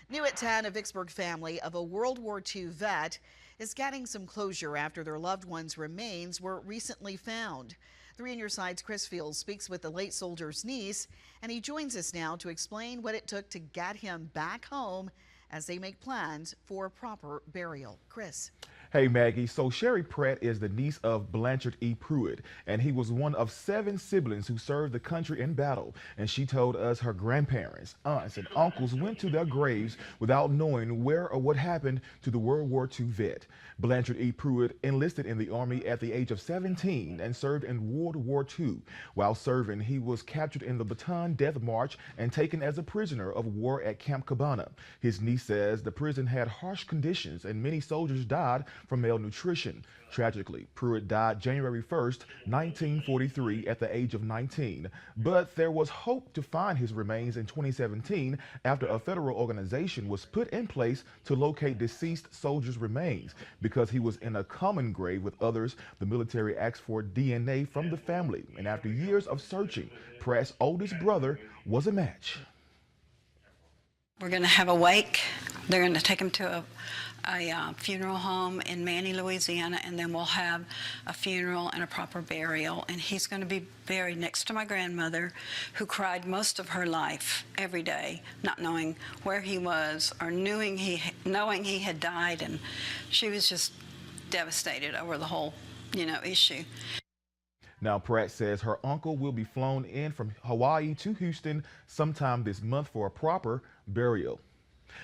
New at 10, a Vicksburg family of a World War II vet is getting some closure after their loved one's remains were recently found. 3 on Your Side's Chris Fields speaks with the late soldier's niece, and he joins us now to explain what it took to get him back home as they make plans for a proper burial. Chris. Hey Maggie, so Sherry Pratt is the niece of Blanchard E. Pruitt, and he was one of 7 siblings who served the country in battle. And she told us her grandparents, aunts, and uncles went to their graves without knowing where or what happened to the World War II vet. Blanchard E. Pruitt enlisted in the Army at the age of 17 and served in World War II. While serving, he was captured in the Bataan Death March and taken as a prisoner of war at Camp Cabana. His niece says the prison had harsh conditions and many soldiers died from malnutrition. Tragically, Pruitt died January 1st, 1943 at the age of 19. But there was hope to find his remains in 2017 after a federal organization was put in place to locate deceased soldiers' remains. Because he was in a common grave with others, the military asked for DNA from the family. And after years of searching, Pratt's oldest brother was a match. We're going to have a wake. They're going to take him to a funeral home in Manny, Louisiana, and then we'll have a funeral and a proper burial. And he's going to be buried next to my grandmother, who cried most of her life every day, not knowing where he was or knowing he had died. And she was just devastated over the whole, issue. Now, Pratt says her uncle will be flown in from Hawaii to Houston sometime this month for a proper burial.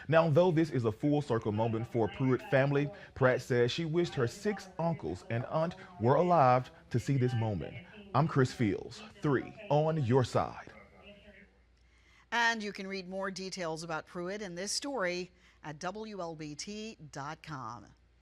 Now, though this is a full circle moment for Pruitt family, Pratt says she wished her 6 uncles and aunt were alive to see this moment. I'm Chris Fields, 3 on Your Side. And you can read more details about Pruitt in this story at WLBT.com.